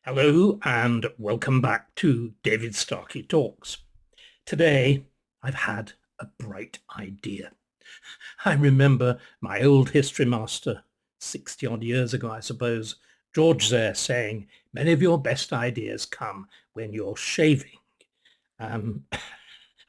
Hello and welcome back to David Starkey Talks. Today I've had a bright idea. I remember my old history master, 60 odd years ago I suppose, George there saying, many of your best ideas come when you're shaving. Um,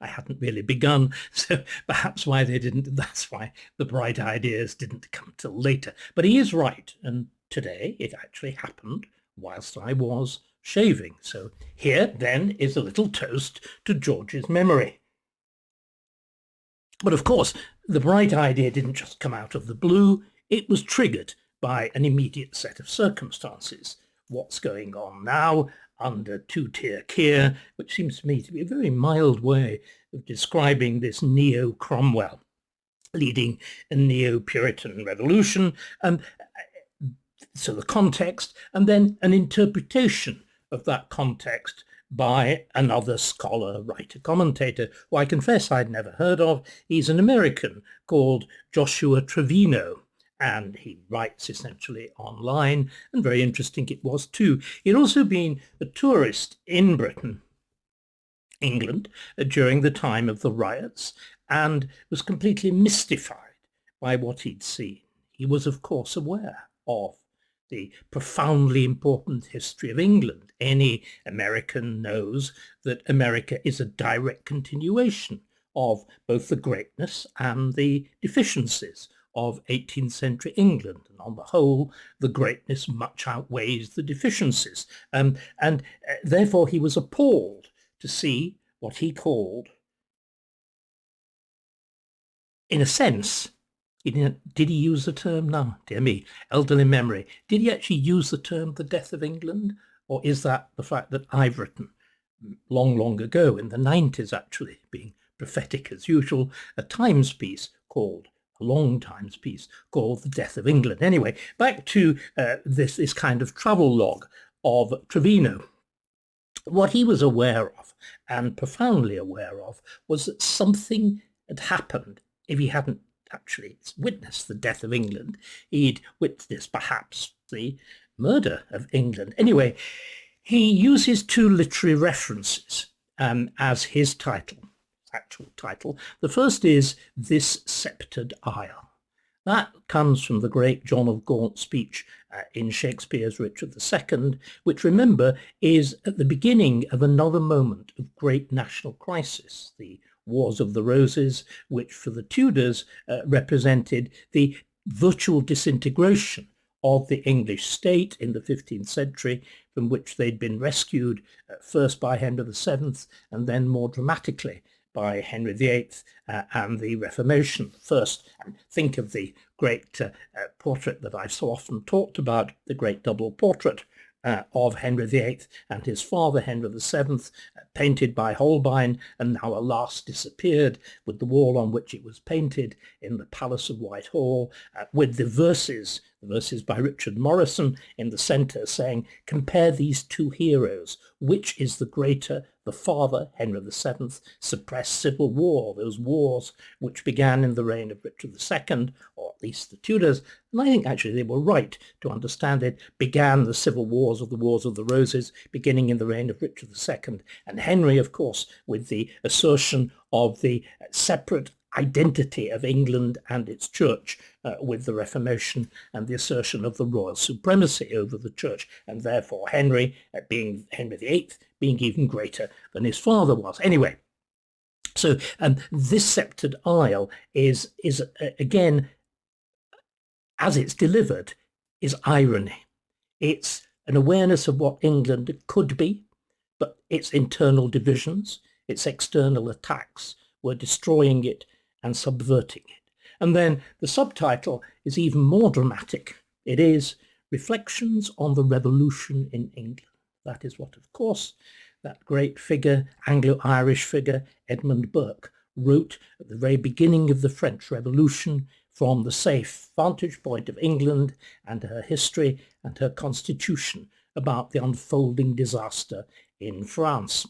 I hadn't really begun, so perhaps that's why the bright ideas didn't come till later. But he is right, and today it actually happened whilst I was shaving. So here then is a little toast to George's memory. But of course, the bright idea didn't just come out of the blue. It was triggered by an immediate set of circumstances. What's going on now under two-tier Keir, which seems to me to be a very mild way of describing this neo-Cromwell leading a neo-Puritan revolution. So the context, and then an interpretation of that context by another scholar, writer, commentator, who I confess I'd never heard of. He's an American called Joshua Trevino, and he writes essentially online, and very interesting it was too. He'd also been a tourist in Britain, England, during the time of the riots, and was completely mystified by what he'd seen. He was, of course, aware of the profoundly important history of England. Any American knows that America is a direct continuation of both the greatness and the deficiencies of 18th century England. And on the whole, the greatness much outweighs the deficiencies. Therefore, he was appalled to see what he called, in a sense, did he use the term? No, dear me, elderly memory. Did he actually use the term the death of England? Or is that the fact that I've written long, long ago, in the 90s actually, being prophetic as usual, a long Times piece called The Death of England. Anyway, back to this kind of travel log of Trevino. What he was aware of, and profoundly aware of, was that something had happened. If he hadn't actually witnessed the death of England, he'd witnessed perhaps the murder of England. Anyway, he uses two literary references as his actual title. The first is This Sceptred Isle. That comes from the great John of Gaunt speech in Shakespeare's Richard II, which, remember, is at the beginning of another moment of great national crisis, the Wars of the Roses, which for the Tudors represented the virtual disintegration of the English state in the 15th century, from which they'd been rescued first by Henry VII and then more dramatically by Henry VIII and the Reformation. First, think of the great portrait that I've so often talked about, the great double portrait of Henry VIII and his father Henry VII, painted by Holbein, and now alas disappeared, with the wall on which it was painted in the Palace of Whitehall, with the verses by Richard Morrison in the centre saying, compare these two heroes, which is the greater, the father, Henry VII, suppressed civil war, those wars which began in the reign of Richard II, or at least the Tudors, and I think actually they were right to understand it, began the civil wars of the Wars of the Roses, beginning in the reign of Richard II, and Henry, of course, with the assertion of the separate identity of England and its church with the Reformation and the assertion of the royal supremacy over the church, and therefore Henry, being Henry VIII, being even greater than his father was. Anyway, so this sceptred isle is again, as it's delivered, is irony. It's an awareness of what England could be, but its internal divisions, its external attacks were destroying it and subverting it. And then the subtitle is even more dramatic. It is Reflections on the Revolution in England. That is what, of course, that great figure, Anglo-Irish figure, Edmund Burke, wrote at the very beginning of the French Revolution from the safe vantage point of England and her history and her constitution about the unfolding disaster in France.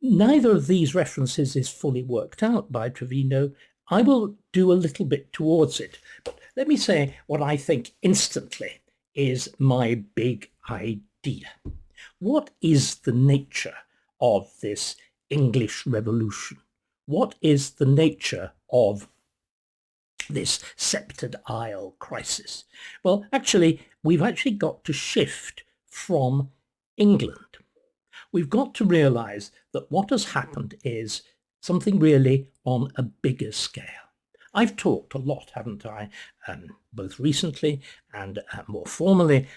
Neither of these references is fully worked out by Trevino. I will do a little bit towards it, but let me say what I think instantly is my big idea. idea? What is the nature of this English Revolution? What is the nature of this sceptred isle crisis? Well, actually, we've actually got to shift from England. We've got to realize that what has happened is something really on a bigger scale. I've talked a lot, haven't I, both recently and more formally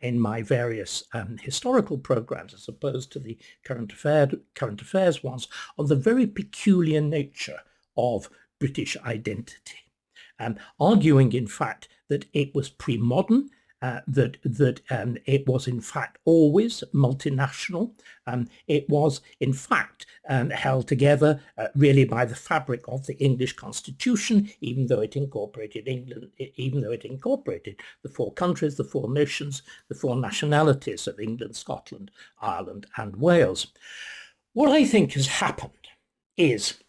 in my various historical programs, as opposed to the current affairs ones, on the very peculiar nature of British identity, arguing, in fact, that it was pre-modern, that it was in fact always multinational. It was in fact held together really by the fabric of the English Constitution, even though it incorporated England, even though it incorporated the four countries, the four nations, the four nationalities of England, Scotland, Ireland, and Wales. What I think has happened is,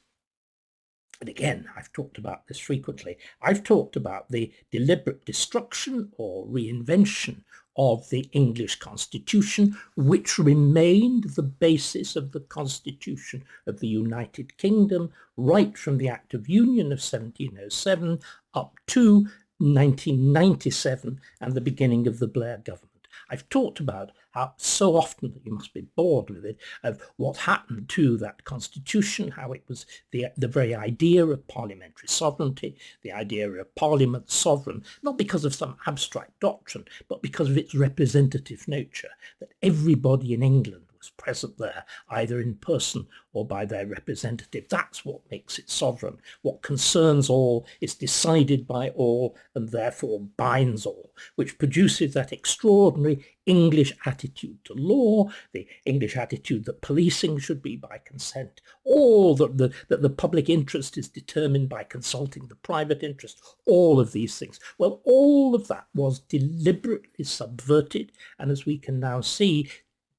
and again, I've talked about this frequently, I've talked about the deliberate destruction or reinvention of the English Constitution, which remained the basis of the Constitution of the United Kingdom right from the Act of Union of 1707 up to 1997 and the beginning of the Blair government. I've talked about how so often that you must be bored with it, of what happened to that constitution, how it was the very idea of parliamentary sovereignty, the idea of Parliament sovereign, not because of some abstract doctrine, but because of its representative nature, that everybody in England was present there, either in person or by their representative. That's what makes it sovereign. What concerns all is decided by all and therefore binds all, which produces that extraordinary English attitude to law, the English attitude that policing should be by consent, or that the public interest is determined by consulting the private interest, all of these things. Well, all of that was deliberately subverted, and as we can now see,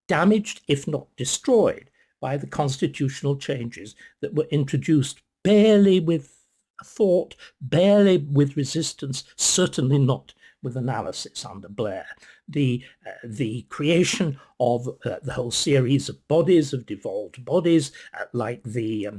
damaged, if not destroyed, by the constitutional changes that were introduced barely with a thought, barely with resistance, certainly not with analysis under Blair. The creation of the whole series of bodies, of devolved bodies, like the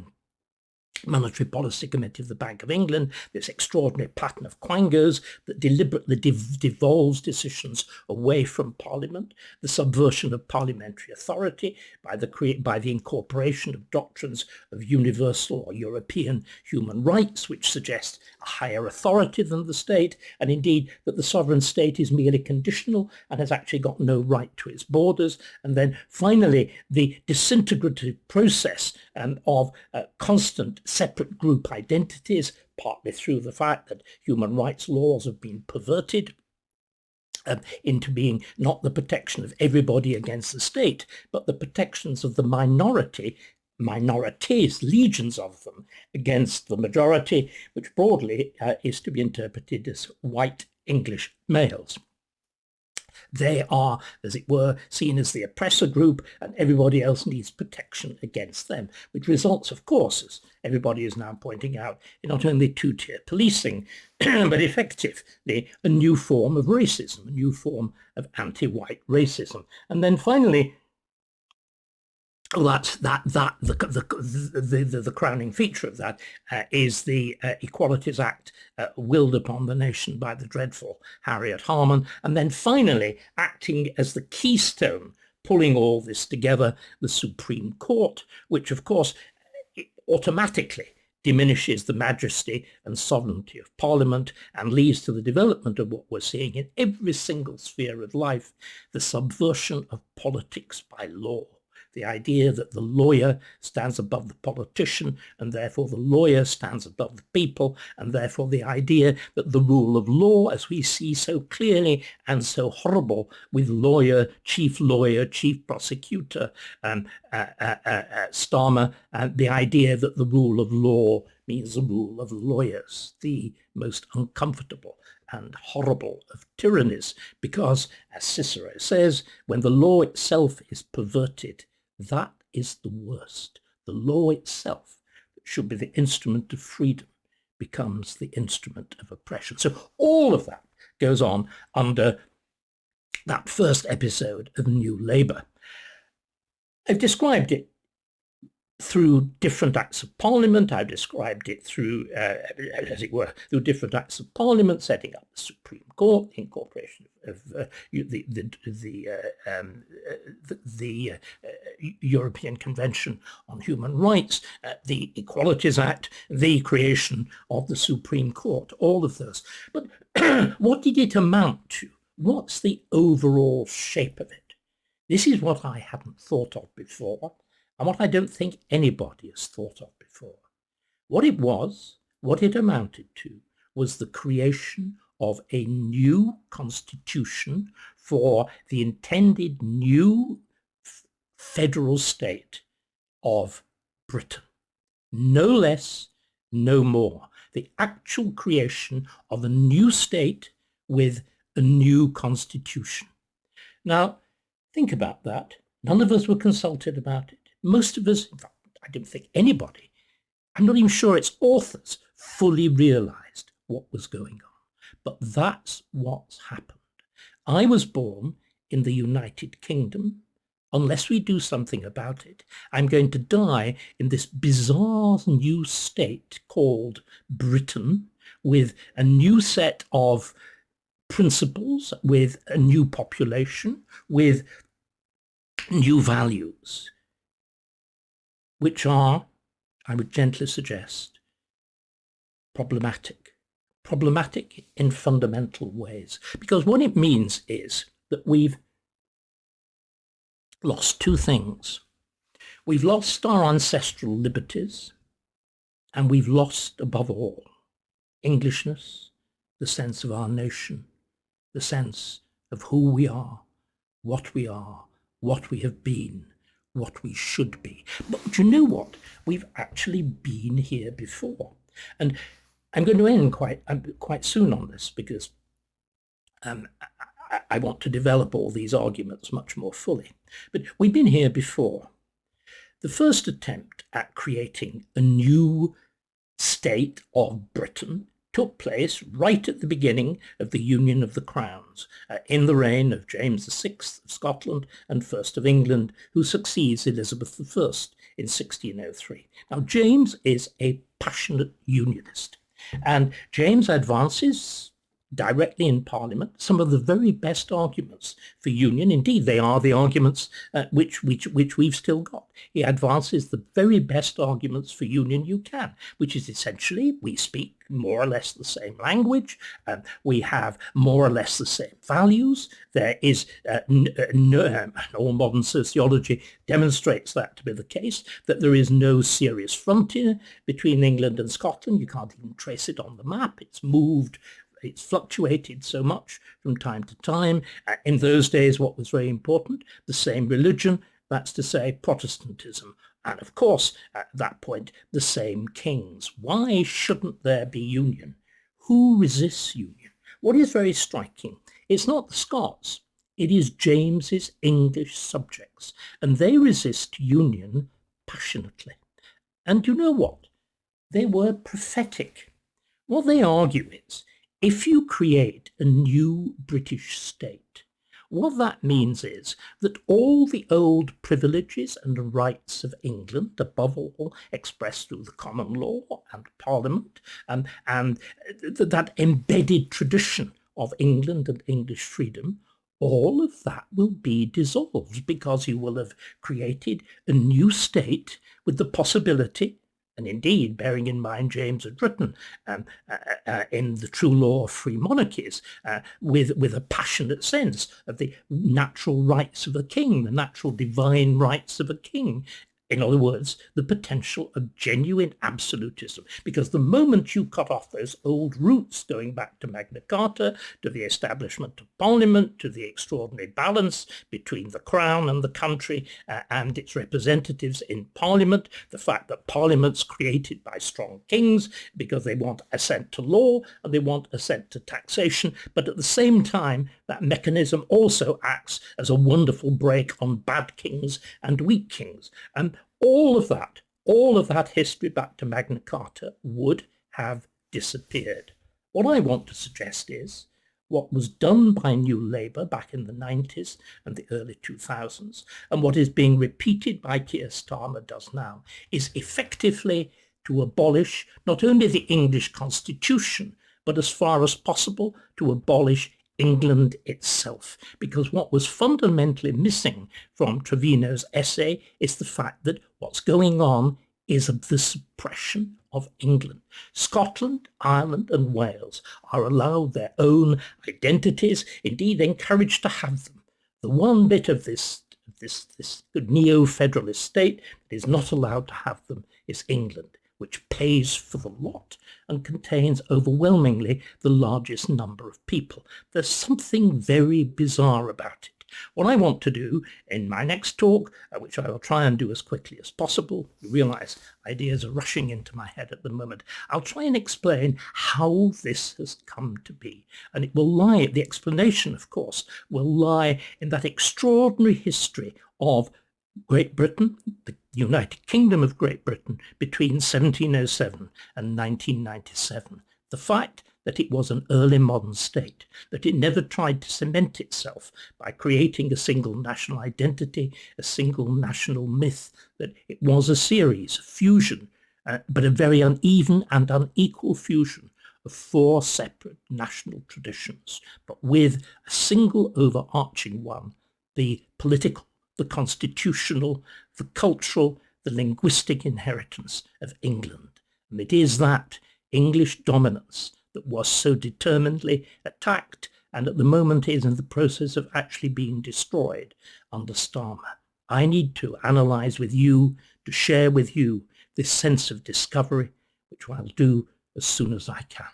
Monetary Policy Committee of the Bank of England, this extraordinary pattern of quangos that deliberately devolves decisions away from Parliament, the subversion of parliamentary authority by the incorporation of doctrines of universal or European human rights, which suggest a higher authority than the state, and indeed that the sovereign state is merely conditional and has actually got no right to its borders. And then finally, the disintegrative process of constant separate group identities, partly through the fact that human rights laws have been perverted into being not the protection of everybody against the state, but the protections of the minorities, legions of them, against the majority, which broadly is to be interpreted as white English males. They are, as it were, seen as the oppressor group, and everybody else needs protection against them, which results, of course, as everybody is now pointing out, in not only two-tier policing, but effectively a new form of racism, a new form of anti-white racism. And then finally, the crowning feature of that is the Equalities Act willed upon the nation by the dreadful Harriet Harman, and then finally acting as the keystone, pulling all this together, the Supreme Court, which of course automatically diminishes the majesty and sovereignty of Parliament and leads to the development of what we're seeing in every single sphere of life, the subversion of politics by law. The idea that the lawyer stands above the politician, and therefore the lawyer stands above the people, and therefore the idea that the rule of law, as we see so clearly and so horrible with chief prosecutor, Starmer, and the idea that the rule of law means the rule of lawyers, the most uncomfortable and horrible of tyrannies, because, as Cicero says, when the law itself is perverted, that is the worst. The law itself, that should be the instrument of freedom, becomes the instrument of oppression. So all of that goes on under that first episode of New Labour. I've described it through different acts of parliament. I've described it through, as it were, through different acts of parliament, setting up the Supreme Court, the incorporation of the European Convention on Human Rights, the Equalities Act, the creation of the Supreme Court, all of those. But what did it amount to? What's the overall shape of it? This is what I hadn't thought of before, and what I don't think anybody has thought of before. What it was, what it amounted to, was the creation of a new constitution for the intended new federal state of Britain. No less, no more. The actual creation of a new state with a new constitution. Now, think about that. None of us were consulted about it. Most of us, in fact, I don't think anybody, I'm not even sure its authors fully realized what was going on. But that's what's happened. I was born in the United Kingdom. Unless we do something about it, I'm going to die in this bizarre new state called Britain, with a new set of principles, with a new population, with new values, which are, I would gently suggest, problematic in fundamental ways. Because what it means is that we've lost two things. We've lost our ancestral liberties, and we've lost, above all, Englishness, the sense of our nation, the sense of who we are, what we have been, what we should be. But do you know what? We've actually been here before. And I'm going to end quite soon on this, because I want to develop all these arguments much more fully. But we've been here before. The first attempt at creating a new state of Britain took place right at the beginning of the Union of the Crowns, in the reign of James VI of Scotland and First of England, who succeeds Elizabeth I in 1603. Now, James is a passionate unionist, and James advances directly in Parliament some of the very best arguments for union. Indeed, they are the arguments which we've still got. He advances the very best arguments for union you can, which is essentially we speak more or less the same language, we have more or less the same values. There is, all modern sociology demonstrates that to be the case, that there is no serious frontier between England and Scotland. You can't even trace it on the map. It's moved. It's fluctuated so much from time to time. In those days, what was very important? The same religion, that's to say Protestantism. And of course, at that point, the same kings. Why shouldn't there be union? Who resists union? What is very striking, it's not the Scots, it is James's English subjects, and they resist union passionately. And you know what? They were prophetic. What they argue is, if you create a new British state, what that means is that all the old privileges and rights of England, above all expressed through the common law and Parliament, and that embedded tradition of England and English freedom, all of that will be dissolved, because you will have created a new state with the possibility, and indeed, bearing in mind James had written in The True Law of Free Monarchies, with a passionate sense of the natural rights of a king, the natural divine rights of a king. In other words, the potential of genuine absolutism. Because the moment you cut off those old roots going back to Magna Carta, to the establishment of Parliament, to the extraordinary balance between the Crown and the country and its representatives in Parliament, the fact that Parliament's created by strong kings because they want assent to law and they want assent to taxation, but at the same time, that mechanism also acts as a wonderful brake on bad kings and weak kings. And all of that history back to Magna Carta would have disappeared. What I want to suggest is, what was done by New Labour back in the 90s and the early 2000s, and what is being repeated by Keir Starmer does now, is effectively to abolish not only the English constitution, but as far as possible to abolish England itself. Because what was fundamentally missing from Trevino's essay is the fact that what's going on is the suppression of England. Scotland, Ireland and Wales are allowed their own identities, indeed encouraged to have them. The one bit of this neo-federalist state that is not allowed to have them is England, which pays for the lot and contains overwhelmingly the largest number of people. There's something very bizarre about it. What I want to do in my next talk, which I will try and do as quickly as possible, you realize ideas are rushing into my head at the moment, I'll try and explain how this has come to be. And it will lie, the explanation, of course, will lie in that extraordinary history of Great Britain, the United Kingdom of Great Britain, between 1707 and 1997. The fact that it was an early modern state, that it never tried to cement itself by creating a single national identity, a single national myth, that it was a series, a fusion, but a very uneven and unequal fusion of four separate national traditions, but with a single overarching one, the political, the constitutional, the cultural, the linguistic inheritance of England. And it is that English dominance that was so determinedly attacked and at the moment is in the process of actually being destroyed under Starmer. I need to analyse with you, to share with you this sense of discovery, which I'll do as soon as I can.